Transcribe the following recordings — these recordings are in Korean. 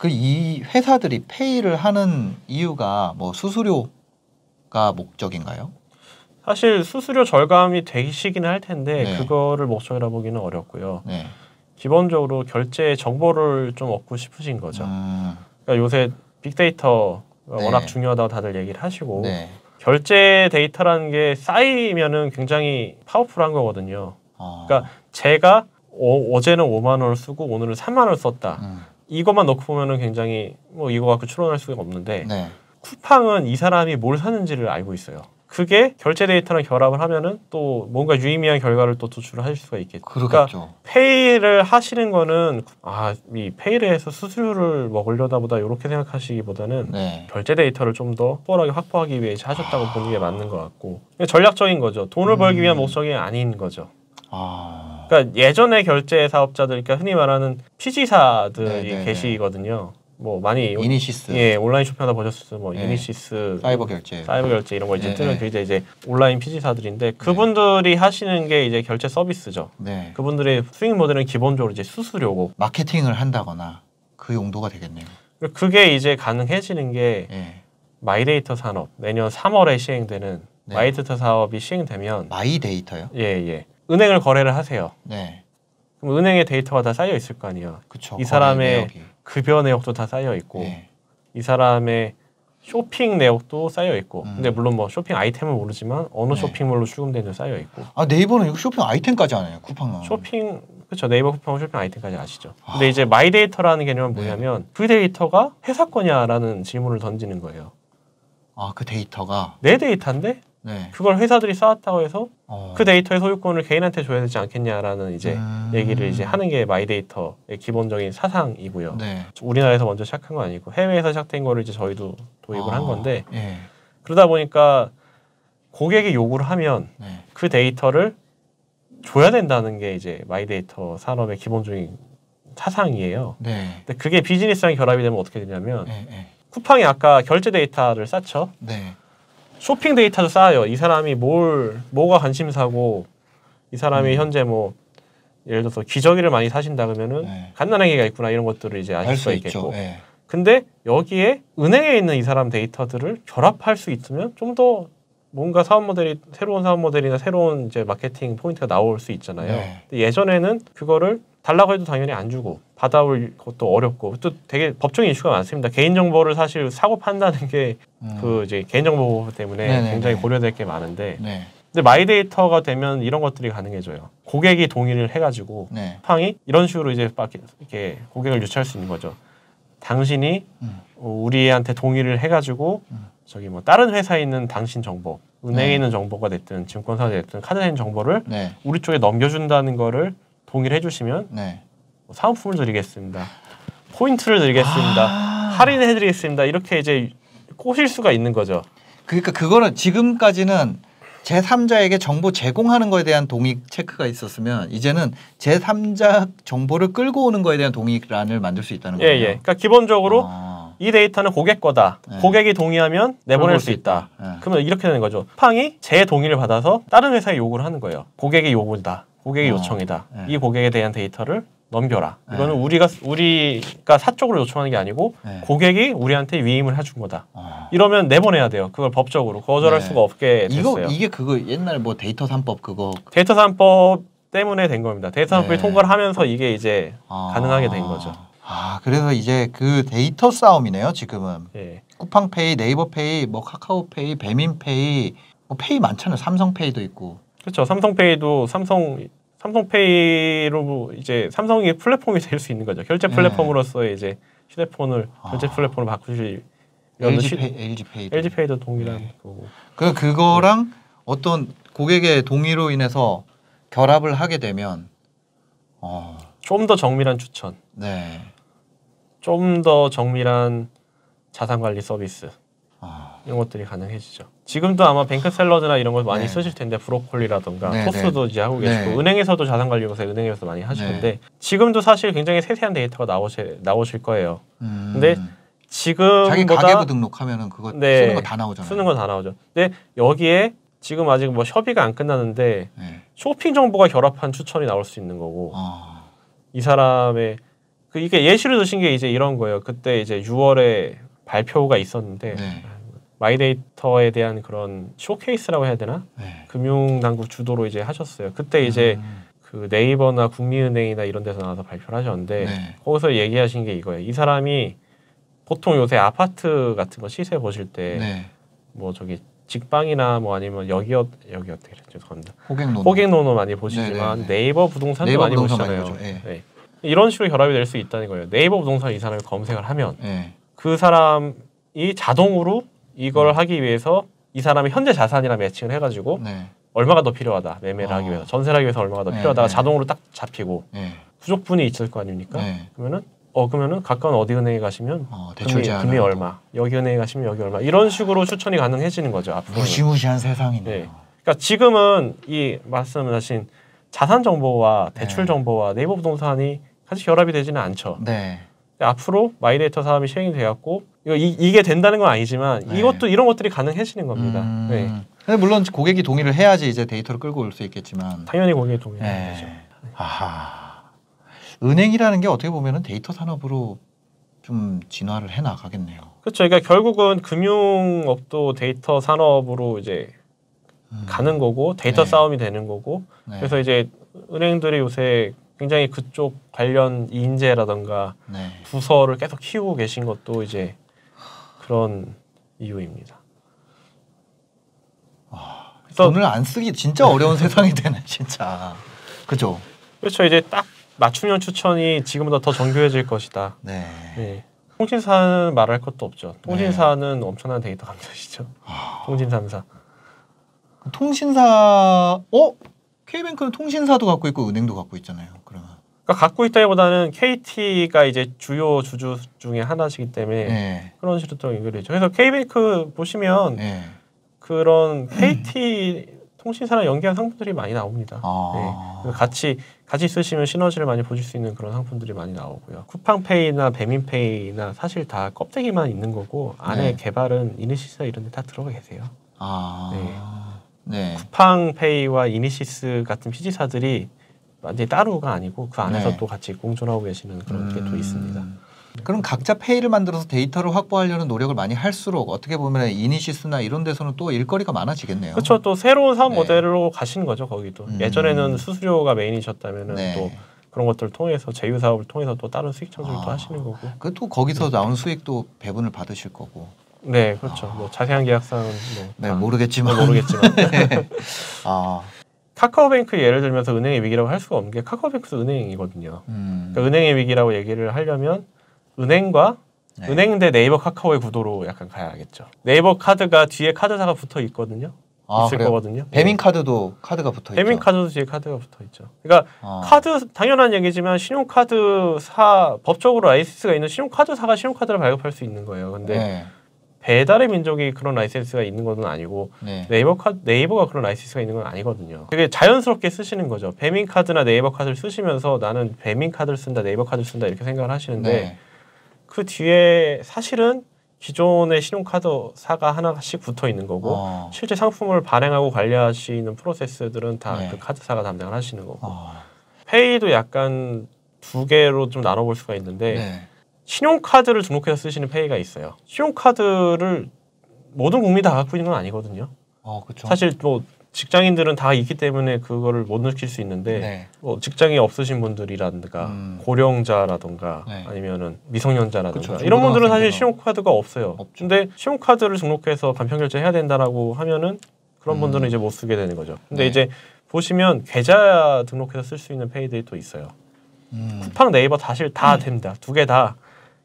그 이 회사들이 페이를 하는 이유가 뭐 수수료가 목적인가요? 사실 수수료 절감이 되시기는 할 텐데 네. 그거를 목적이라 보기는 어렵고요. 네. 기본적으로 결제 정보를 좀 얻고 싶으신 거죠. 그러니까 요새 빅데이터가 네. 워낙 중요하다고 다들 얘기를 하시고 네. 결제 데이터라는 게 쌓이면은 굉장히 파워풀한 거거든요. 그러니까 제가 어제는 5만 원을 쓰고 오늘은 3만 원을 썼다. 이것만 넣고 보면은 굉장히 뭐 이거 갖고 추론할 수가 없는데 네. 쿠팡은 이 사람이 뭘 사는지를 알고 있어요. 그게 결제 데이터랑 결합을 하면은 또 뭔가 유의미한 결과를 또 도출을 하실 수가 있겠죠. 그러겠죠. 그러니까 페이를 하시는 거는 이 페이를 해서 수수료를 먹으려다 보다 이렇게 생각하시기보다는 네. 결제 데이터를 좀 더 수월하게 확보하기 위해 하셨다고 보는 게 맞는 것 같고 전략적인 거죠. 돈을 벌기 위한 목적이 아닌 거죠. 그러니까 예전에 결제 사업자들, 그러니까 흔히 말하는 피지사들이 네네네. 계시거든요. 뭐 많이 이니시스, 예 온라인 쇼핑하다 보셨을 뭐 네. 이니시스, 사이버 결제 이런 거 이제 네, 뜨는 네. 그 이제 온라인 피지사들인데 그분들이 하시는 게 이제 결제 서비스죠. 네. 그분들의 수익 모델은 기본적으로 이제 수수료고 마케팅을 한다거나 그 용도가 되겠네요. 그게 이제 가능해지는 게 네. 마이데이터 산업 내년 3월에 시행되는 네. 마이데이터 사업이 시행되면 마이데이터요? 예 은행을 거래를 하세요. 네. 그럼 은행의 데이터가 다 쌓여 있을 거 아니에요. 그쵸. 이 사람의 내역이. 급여 내역도 다 쌓여 있고 네. 이 사람의 쇼핑 내역도 쌓여 있고 근데 물론 뭐 쇼핑 아이템은 모르지만 어느 네. 쇼핑몰로 출금되는 쌓여 있고 네이버는 이거 쇼핑 아이템까지 안 해요. 쿠팡은. 쇼핑 그렇죠. 네이버 쿠팡 쇼핑 아이템까지 아시죠. 근데 이제 마이 데이터라는 개념은 뭐냐면 그 데이터가 회사 거냐라는 질문을 던지는 거예요. 그 데이터가 내 데이터인데 네. 그걸 회사들이 쌓았다고 해서 그 데이터의 소유권을 개인한테 줘야 되지 않겠냐라는 이제 얘기를 이제 하는 게 마이데이터의 기본적인 사상이고요. 네. 우리나라에서 먼저 시작한 건 아니고 해외에서 시작된 거를 이제 저희도 도입을 한 건데 예. 그러다 보니까 고객이 요구를 하면 네. 그 데이터를 줘야 된다는 게 이제 마이데이터 산업의 기본적인 사상이에요. 네. 근데 그게 비즈니스랑 결합이 되면 어떻게 되냐면 네. 쿠팡이 아까 결제 데이터를 쌓죠. 네. 쇼핑 데이터도 쌓아요. 이 사람이 뭐가 관심사고 이 사람이 현재 뭐 예를 들어서 기저귀를 많이 사신다 그러면은 네. 갓난아기가 있구나 이런 것들을 이제 아실 알 수가 수 있겠고. 있죠. 네. 근데 여기에 은행에 있는 이 사람 데이터들을 결합할 수 있으면 좀 더 뭔가 새로운 사업 모델이나 새로운 이제 마케팅 포인트가 나올 수 있잖아요. 네. 근데 예전에는 그거를 달라고 해도 당연히 안 주고 받아올 것도 어렵고 또 되게 법적인 이슈가 많습니다. 개인정보를 사실 사고 판다는 게 그 이제 개인정보 때문에 네네네. 굉장히 고려될 게 많은데 네. 근데 마이데이터가 되면 이런 것들이 가능해져요. 고객이 동의를 해가지고 네. 쿠팡이 이런 식으로 이제 막 이렇게 고객을 유치할 수 있는 거죠. 당신이 우리한테 동의를 해가지고 저기 뭐 다른 회사에 있는 당신 정보, 은행에 네. 있는 정보가 됐든 증권사에 됐든 카드사에 있는 정보를 네. 우리 쪽에 넘겨준다는 거를 동의를 해주시면 네. 사은품을 드리겠습니다. 포인트를 드리겠습니다. 할인해드리겠습니다. 이렇게 이제 꼬실 수가 있는 거죠. 그러니까 그거는 지금까지는 제3자에게 정보 제공하는 거에 대한 동의 체크가 있었으면 이제는 제3자 정보를 끌고 오는 거에 대한 동의란을 만들 수 있다는 거예요. 그러니까 기본적으로 이 데이터는 고객 거다. 네. 고객이 동의하면 내보낼 수 있다. 네. 그러면 이렇게 되는 거죠. 쿠팡이 제 동의를 받아서 다른 회사에 요구를 하는 거예요. 고객의 요구다. 고객의 요청이다. 네. 이 고객에 대한 데이터를 넘겨라. 이거는 우리가 사적으로 요청하는 게 아니고 네. 고객이 우리한테 위임을 해준 거다. 이러면 내보내야 돼요. 그걸 법적으로 거절할 네. 수가 없게 됐어요. 이게 그거 옛날 뭐 데이터 3법 그거 데이터 산법 때문에 된 겁니다. 데이터 산법이 네. 통과를 하면서 이게 이제 가능하게 된 거죠. 그래서 이제 그 데이터 싸움이네요. 지금은 예. 쿠팡페이, 네이버페이, 뭐 카카오페이, 배민페이, 뭐 페이 많잖아요. 삼성페이도 있고. 그렇죠. 삼성페이도 삼성페이로 이제 삼성이 플랫폼이 될 수 있는 거죠. 결제 플랫폼으로서의 이제 휴대폰을 결제 플랫폼으로 바꾸실 LG페이도 동일한 거고. 그거랑 어떤 고객의 동의로 인해서 결합을 하게 되면 좀 더 정밀한 추천, 네. 좀 더 정밀한 자산관리 서비스 이런 것들이 가능해지죠. 지금도 아마 뱅크샐러드나 이런 걸 많이 네. 쓰실 텐데 브로콜리라던가 네, 토스도 이제 하고 계시고 네. 은행에서도 자산관리 요새 은행에서 많이 하실 네. 텐데 지금도 사실 굉장히 세세한 데이터가 나오실 거예요. 근데 지금보다 자기 가계부 등록하면은 그거 쓰는 거 다 나오잖아요. 쓰는 건 다 나오죠. 근데 여기에 지금 아직 뭐 협의가 안 끝났는데 네. 쇼핑 정보가 결합한 추천이 나올 수 있는 거고 이 사람의 이게 예시를 드신 게 이제 이런 거예요. 그때 이제 6월에 발표가 있었는데 네. 마이데이터에 대한 그런 쇼케이스라고 해야 되나? 네. 금융당국 주도로 이제 하셨어요. 그때 이제 그 네이버나 국민은행이나 이런 데서 나와서 발표를 하셨는데 네. 거기서 얘기하신 게 이거예요. 이 사람이 보통 요새 아파트 같은 거 시세 보실 때 뭐 저기 직방이나 뭐 아니면 여기 어떻게 그랬죠? 죄송합니다. 호갱노노 많이 보시지만 네이버 부동산도 많이 보시잖아요. 네. 이런 식으로 결합이 될 수 있다는 거예요. 네이버 부동산 이 사람이 검색을 하면 그 사람이 자동으로 이걸 하기 위해서 이 사람이 현재 자산이랑 매칭을 해가지고 얼마가 더 필요하다 매매를 하기 위해서 전세를 하기 위해서 얼마가 더 필요하다가 자동으로 딱 잡히고 부족분이 있을 거 아닙니까? 그러면은 가까운 어디 은행에 가시면 금리 얼마, 여기 은행에 가시면 여기 얼마 이런 식으로 추천이 가능해지는 거죠. 앞으로 무시무시한 세상이네요. 네. 그러니까 지금은 이 말씀하신 자산 정보와 대출 정보와 네이버 부동산이 같이 결합이 되지는 않죠. 앞으로 마이데이터 사업이 시행이 되었고 이게 된다는 건 아니지만 이것도 이런 것들이 가능해지는 겁니다. 근데 물론 고객이 동의를 해야지 이제 데이터를 끌고 올 수 있겠지만 당연히 고객이 동의해야 되죠. 아하. 은행이라는 게 어떻게 보면은 데이터 산업으로 좀 진화를 해 나가겠네요. 그렇죠. 그러니까 결국은 금융업도 데이터 산업으로 이제 가는 거고 데이터 싸움이 되는 거고 그래서 이제 은행들이 요새 굉장히 그쪽 관련 인재라던가 부서를 계속 키우고 계신 것도 이제 그런 이유입니다. 돈을 안 쓰기 진짜 어려운 세상이 되네 진짜. 그죠? 그렇죠. 이제 딱 맞춤형 추천이 지금보다 더 정교해질 것이다. 통신사는 말할 것도 없죠. 통신사는 엄청난 데이터 감사시죠. 통신 3사. K뱅크는 통신사도 갖고 있고 은행도 갖고 있잖아요. 그러면. 그러니까 갖고 있다기보다는 KT가 이제 주요 주주 중에 하나시기 때문에 그런 식으로 또 연결되죠. 그래서 K뱅크 보시면 그런 KT 통신사랑 연계한 상품들이 많이 나옵니다. 같이 쓰시면 시너지를 많이 보실 수 있는 그런 상품들이 많이 나오고요. 쿠팡페이나 배민페이나 사실 다 껍데기만 있는 거고 안에 개발은 이니시스나 이런 데 다 들어가 계세요. 쿠팡페이와 이니시스 같은 PG사들이 완전히 따로가 아니고 그 안에서 또 같이 공존하고 계시는 그런 게 또 있습니다. 그럼 각자 페이를 만들어서 데이터를 확보하려는 노력을 많이 할수록 어떻게 보면 이니시스나 이런 데서는 또 일거리가 많아지겠네요. 그렇죠. 또 새로운 사업 모델로 가신 거죠. 거기도. 예전에는 수수료가 메인이셨다면 또 그런 것들을 통해서 제휴 사업을 통해서 또 다른 수익 창출을 또 하시는 거고. 그 또 거기서 나오는 수익도 배분을 받으실 거고. 네, 그렇죠. 뭐 자세한 계약상은 모르겠지만. 카카오뱅크 예를 들면서 은행의 위기라고 할 수가 없는 게 카카오뱅크도 은행이거든요. 그러니까 은행의 위기라고 얘기를 하려면 은행과 은행 대 네이버 카카오의 구도로 약간 가야겠죠. 네이버 카드가 뒤에 카드사가 붙어 있거든요. 있을 거거든요. 배민카드도 카드가 붙어 있죠. 배민카드도 뒤에 카드가 붙어 있죠. 그러니까 카드 당연한 얘기지만 신용카드사 법적으로 라이센스가 있는 신용카드사가 신용카드를 발급할 수 있는 거예요. 근데 배달의 민족이 그런 라이센스가 있는 것은 아니고 네이버가 그런 라이센스가 있는 건 아니거든요. 되게 자연스럽게 쓰시는 거죠. 배민카드나 네이버 카드를 쓰시면서 나는 배민카드를 쓴다, 네이버 카드를 쓴다 이렇게 생각을 하시는데 그 뒤에 사실은 기존의 신용카드사가 하나씩 붙어 있는 거고 실제 상품을 발행하고 관리하시는 프로세스들은 다 그 카드사가 담당을 하시는 거고 페이도 약간 두 개로 좀 나눠볼 수가 있는데 신용카드를 등록해서 쓰시는 페이가 있어요. 신용카드를 모든 국민이 다 갖고 있는 건 아니거든요. 그렇죠. 사실 뭐 직장인들은 다 있기 때문에 그거를 못 느낄 수 있는데 뭐 직장이 없으신 분들이라든가 고령자라든가 아니면은 미성년자라든가 이런 분들은 사실 신용카드가 없어요. 근데 신용카드를 등록해서 간편결제 해야 된다라고 하면은 그런 분들은 이제 못 쓰게 되는 거죠. 근데 이제 보시면 계좌 등록해서 쓸 수 있는 페이들이 또 있어요. 쿠팡, 네이버 사실 다 됩니다. 두 개 다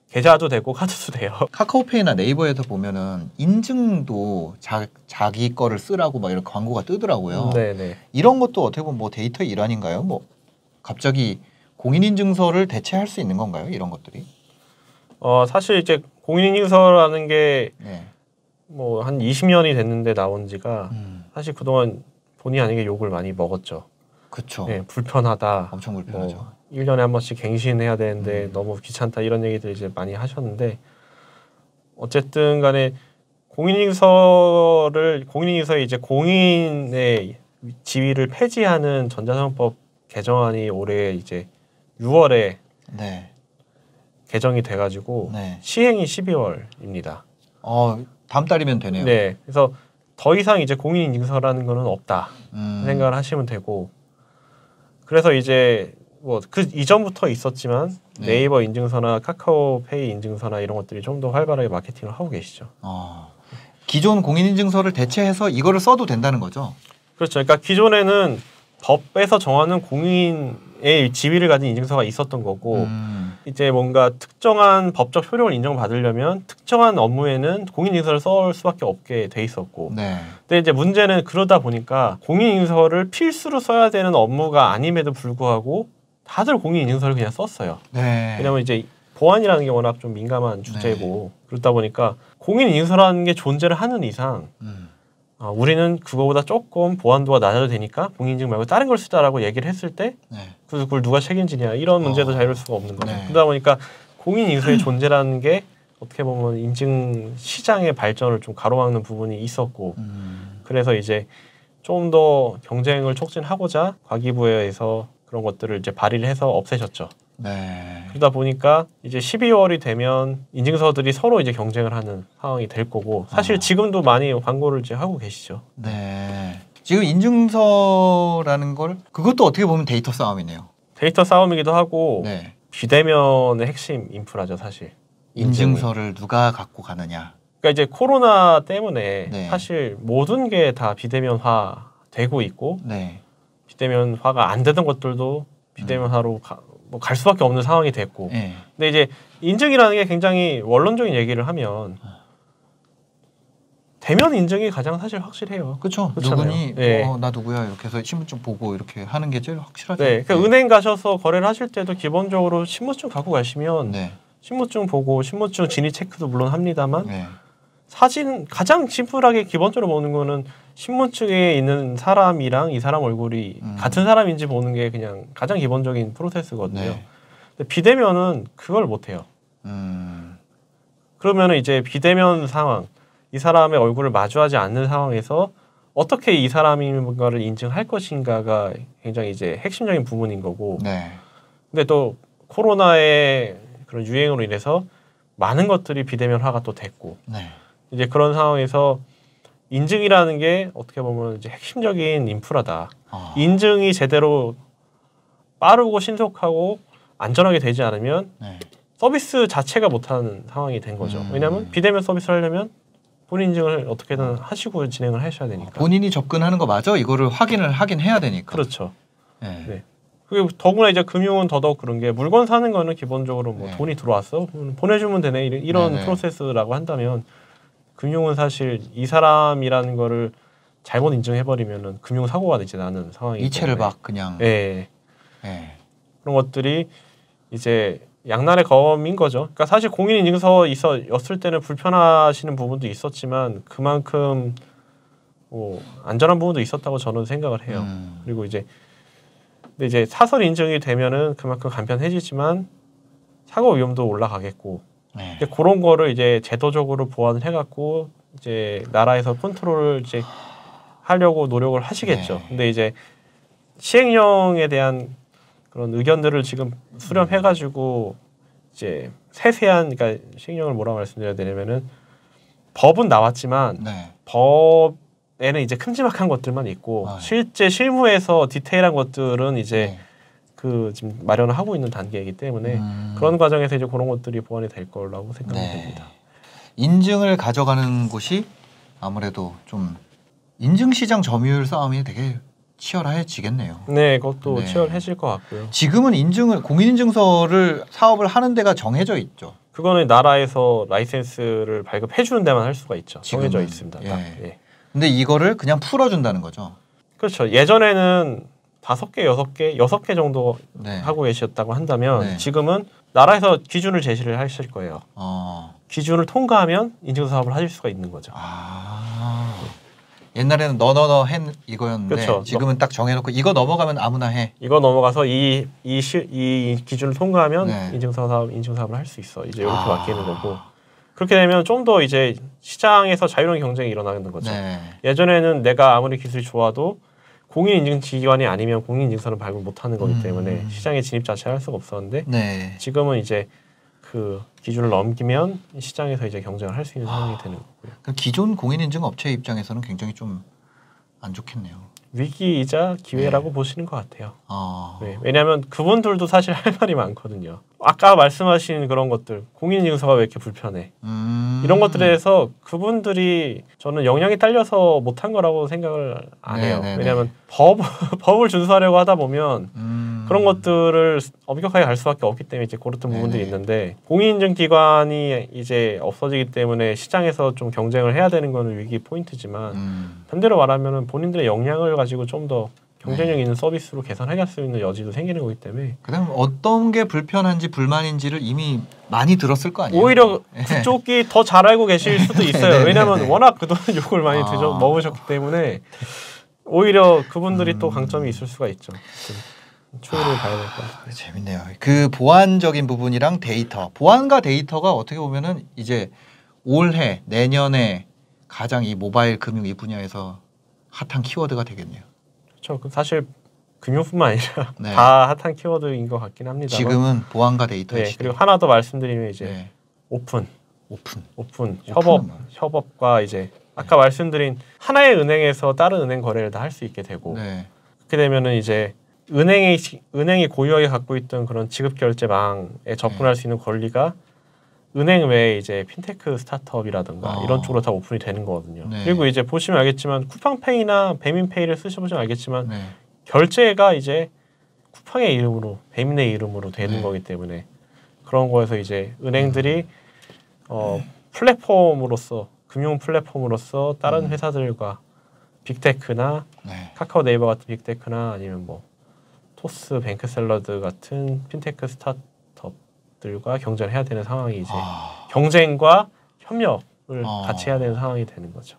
계좌도 되고 카드도 돼요. 카카오페이나 네이버에서 보면은 인증도 자기 거를 쓰라고 막 이런 광고가 뜨더라고요. 이런 것도 어떻게 보면 뭐 데이터의 일환인가요? 뭐 갑자기 공인인증서를 대체할 수 있는 건가요? 이런 것들이? 사실 이제 공인인증서라는 게 뭐 한 20년이 됐는데 나온 지가 사실 그동안 본의 아니게 욕을 많이 먹었죠. 그렇죠. 불편하다. 엄청 불편하죠. 1년에 한 번씩 갱신해야 되는데 너무 귀찮다 이런 얘기들 이제 많이 하셨는데 어쨌든 간에 공인인증서에 이제 공인의 지위를 폐지하는 전자상법 개정안이 올해 이제 6월에 개정이 돼가지고 시행이 12월입니다. 다음 달이면 되네요. 네, 그래서 더 이상 이제 공인인증서라는 거는 없다 생각을 하시면 되고, 그래서 이제 뭐 그 이전부터 있었지만 네이버 인증서나 카카오페이 인증서나 이런 것들이 좀 더 활발하게 마케팅을 하고 계시죠. 기존 공인인증서를 대체해서 이거를 써도 된다는 거죠? 그렇죠. 그러니까 기존에는 법에서 정하는 공인의 지위를 가진 인증서가 있었던 거고, 이제 뭔가 특정한 법적 효력을 인정받으려면 특정한 업무에는 공인인증서를 쓸 수밖에 없게 돼 있었고, 근데 이제 문제는 그러다 보니까 공인인증서를 필수로 써야 되는 업무가 아님에도 불구하고 다들 공인인증서를 그냥 썼어요. 왜냐면 이제 보안이라는 게 워낙 좀 민감한 주제고, 그렇다 보니까 공인인증서라는 게 존재를 하는 이상 우리는 그거보다 조금 보안도가 낮아도 되니까 공인인증 말고 다른 걸 쓰자라고 얘기를 했을 때 그걸 누가 책임지냐 이런 문제도 자유로울 수가 없는 거죠. 그러다 보니까 공인인증서의 존재라는 게 어떻게 보면 인증 시장의 발전을 좀 가로막는 부분이 있었고, 그래서 이제 좀 더 경쟁을 촉진하고자 과기부에서 그런 것들을 이제 발의를 해서 없애셨죠. 그러다 보니까 이제 12월이 되면 인증서들이 서로 이제 경쟁을 하는 상황이 될 거고, 사실 지금도 많이 광고를 이제 하고 계시죠. 지금 인증서라는 걸 그것도 어떻게 보면 데이터 싸움이네요. 데이터 싸움이기도 하고 비대면의 핵심 인프라죠, 사실. 인증서를 누가 갖고 가느냐. 그러니까 이제 코로나 때문에 사실 모든 게 다 비대면화 되고 있고, 비대면화가 안 되던 것들도 비대면화로 갈 수밖에 없는 상황이 됐고, 근데 이제 인증이라는 게 굉장히 원론적인 얘기를 하면 대면 인증이 가장 사실 확실해요. 그렇죠. 누구니 나 누구야 이렇게 해서 신분증 보고 이렇게 하는 게 제일 확실하죠. 그러니까 은행 가셔서 거래를 하실 때도 기본적으로 신분증 갖고 가시면 신분증 보고 신분증 진위 체크도 물론 합니다만 사진 가장 심플하게 기본적으로 보는 거는 신분증에 있는 사람이랑 이 사람 얼굴이 같은 사람인지 보는 게 그냥 가장 기본적인 프로세스거든요. 근데 비대면은 그걸 못 해요. 그러면은 이제 비대면 상황, 이 사람의 얼굴을 마주하지 않는 상황에서 어떻게 이 사람인가를 인증할 것인가가 굉장히 이제 핵심적인 부분인 거고, 근데 또 코로나의 그런 유행으로 인해서 많은 것들이 비대면화가 또 됐고, 이제 그런 상황에서 인증이라는 게 어떻게 보면 이제 핵심적인 인프라다. 인증이 제대로 빠르고 신속하고 안전하게 되지 않으면 서비스 자체가 못하는 상황이 된 거죠. 왜냐하면 비대면 서비스를 하려면 본인 인증을 어떻게든 하시고 진행을 하셔야 되니까. 본인이 접근하는 거 맞아? 이거를 확인을 하긴 해야 되니까. 그렇죠. 그리고 더구나 이제 금융은 더더욱 그런 게 물건 사는 거는 기본적으로 뭐 돈이 들어왔어? 보내주면 되네. 이런 프로세스라고 한다면, 금융은 사실 이 사람이라는 거를 잘못 인증해버리면은 금융 사고가 되지 않는 상황이기 때문에 이체를 막 그냥 그런 것들이 이제 양날의 검인 거죠. 그러니까 사실 공인인증서였을 때는 불편하시는 부분도 있었지만 그만큼 뭐 안전한 부분도 있었다고 저는 생각을 해요. 그리고 근데 이제 사설 인증이 되면은 그만큼 간편해지지만 사고 위험도 올라가겠고. 이제 그런 거를 이제 제도적으로 보완을 해갖고 이제 나라에서 컨트롤을 이제 하려고 노력을 하시겠죠. 근데 이제 시행령에 대한 그런 의견들을 지금 수렴해가지고 이제 세세한, 그러니까 시행령을 뭐라고 말씀드려야 되냐면은 법은 나왔지만 법에는 이제 큼지막한 것들만 있고 실제 실무에서 디테일한 것들은 이제 지금 마련을 하고 있는 단계이기 때문에 그런 과정에서 이제 그런 것들이 보완이 될 거라고 생각됩니다. 인증을 가져가는 곳이 아무래도 좀 인증 시장 점유율 싸움이 되게 치열해지겠네요. 그것도 치열해질 것 같고요. 지금은 공인인증서를 사업을 하는 데가 정해져 있죠. 그거는 나라에서 라이센스를 발급해 주는 데만 할 수가 있죠. 정해져 있습니다. 근데 이거를 그냥 풀어준다는 거죠. 그렇죠. 예전에는 5개, 6개 정도 하고 계셨다고 한다면 지금은 나라에서 기준을 제시를 하실 거예요. 기준을 통과하면 인증서 사업을 하실 수가 있는 거죠. 옛날에는 이거였는데 지금은 딱 정해놓고 이거 넘어가면 아무나 해. 이거 넘어가서 이 기준을 통과하면 인증서 사업을 할 수 있어. 이제 이렇게 바뀌는 거고. 그렇게 되면 좀 더 이제 시장에서 자유로운 경쟁이 일어나는 거죠. 예전에는 내가 아무리 기술이 좋아도 공인인증기관이 아니면 공인인증서는 발급 못하는 거기 때문에 시장에 진입 자체를 할 수가 없었는데 지금은 이제 그 기준을 넘기면 시장에서 이제 경쟁을 할 수 있는 상황이 되는 거고요. 그럼 기존 공인인증 업체 입장에서는 굉장히 좀 안 좋겠네요. 위기이자 기회라고 보시는 것 같아요. 네, 왜냐하면 그분들도 사실 할 말이 많거든요. 아까 말씀하신 그런 것들, 공인인증서가 왜 이렇게 불편해? 이런 것들에 대해서 그분들이 저는 역량이 딸려서 못한 거라고 생각을 안 해요. 왜냐하면 법을 준수하려고 하다 보면 그런 것들을 엄격하게 갈 수밖에 없기 때문에 이제 그런 부분들이 있는데, 공인인증 기관이 이제 없어지기 때문에 시장에서 좀 경쟁을 해야 되는 거는 위기 포인트지만 반대로 말하면은 본인들의 역량을 가지고 좀 더 경쟁력 있는 서비스로 개선해갈 수 있는 여지도 생기는 거기 때문에. 그다음 어떤 게 불편한지 불만인지를 이미 많이 들었을 거 아니에요. 오히려 그쪽이 더 잘 알고 계실 수도 있어요. 왜냐하면 워낙 그동안 욕을 많이 먹으셨기 때문에 오히려 그분들이 또 강점이 있을 수가 있죠. 추후를 봐야 될 것 같아요. 재밌네요. 그 보안적인 부분이랑 데이터, 보안과 데이터가 어떻게 보면은 이제 올해 내년에 가장 이 모바일 금융 이 분야에서 핫한 키워드가 되겠네요. 그렇죠. 사실 금융뿐만 아니라 다 핫한 키워드인 것 같긴 합니다. 지금은 보안과 데이터. 그리고 하나 더 말씀드리면 이제 오픈 협업과 이제 아까 말씀드린 하나의 은행에서 다른 은행 거래를 다 할 수 있게 되고 그렇게 되면은 이제 은행이 고유하게 갖고 있던 그런 지급 결제망에 접근할 수 있는 권리가 은행 외에 이제 핀테크 스타트업이라든가 이런 쪽으로 다 오픈이 되는 거거든요. 그리고 이제 보시면 알겠지만 쿠팡페이나 배민페이를 쓰셔보시면 알겠지만 결제가 이제 쿠팡의 이름으로, 배민의 이름으로 되는 거기 때문에 그런 거에서 이제 은행들이 플랫폼으로서, 금융 플랫폼으로서 다른 회사들과 빅테크나 카카오 네이버 같은 빅테크나 아니면 뭐 토스, 뱅크샐러드 같은 핀테크 스타트업들과 경쟁을 해야 되는 상황이 이제 경쟁과 협력을 같이 해야 되는 상황이 되는 거죠.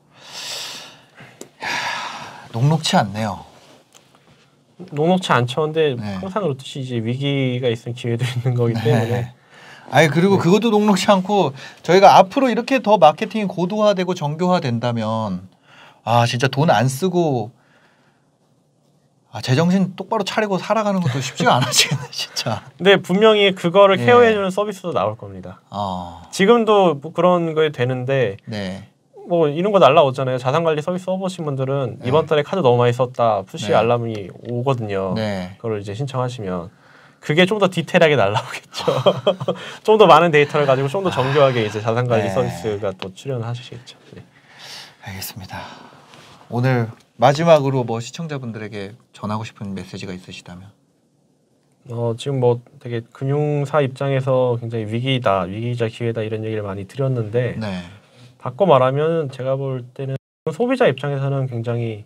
녹록치 않네요. 녹록치 않죠. 근데 항상 그렇듯이 이제 위기가 있으면 기회도 있는 거기 때문에. 그리고 그것도 녹록치 않고 저희가 앞으로 이렇게 더 마케팅이 고도화되고 정교화된다면 진짜 돈 안 쓰고 제정신 똑바로 차리고 살아가는 것도 쉽지가 않아지겠네 진짜. 근데 분명히 그거를 케어해주는 서비스도 나올 겁니다. 지금도 뭐 그런 거에 되는데 뭐 이런 거 날라오잖아요. 자산관리 서비스 써보신 분들은 이번 달에 카드 너무 많이 썼다 푸시 알람이 오거든요. 그걸 이제 신청하시면 그게 좀 더 디테일하게 날라오겠죠. 좀 더 많은 데이터를 가지고 좀 더 정교하게 이제 자산관리 서비스가 또 출연하시겠죠. 알겠습니다. 오늘 마지막으로 뭐 시청자분들에게 전하고 싶은 메시지가 있으시다면? 지금 뭐 되게 금융사 입장에서 굉장히 위기이자 기회다 이런 얘기를 많이 드렸는데 바꿔 말하면 제가 볼 때는 소비자 입장에서는 굉장히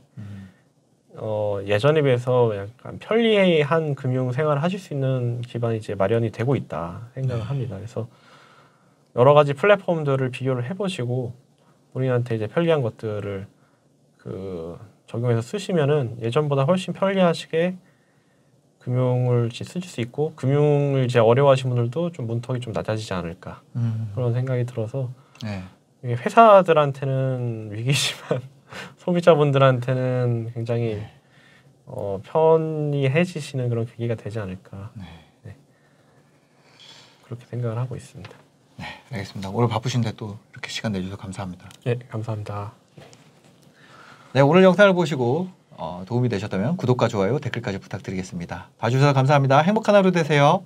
예전에 비해서 약간 편리한 금융 생활을 하실 수 있는 기반이 이제 마련이 되고 있다 생각을 합니다. 그래서 여러 가지 플랫폼들을 비교를 해보시고 본인한테 이제 편리한 것들을 적용해서 쓰시면은 예전보다 훨씬 편리하시게 금융을 쓰실 수 있고 금융을 이제 어려워하시는 분들도 좀 문턱이 좀 낮아지지 않을까 그런 생각이 들어서 이게 회사들한테는 위기지만 소비자분들한테는 굉장히 편리해지시는 그런 계기가 되지 않을까 그렇게 생각을 하고 있습니다. 알겠습니다. 오늘 바쁘신데 또 이렇게 시간 내주셔서 감사합니다. 감사합니다. 오늘 영상을 보시고 도움이 되셨다면 구독과 좋아요, 댓글까지 부탁드리겠습니다. 봐주셔서 감사합니다. 행복한 하루 되세요.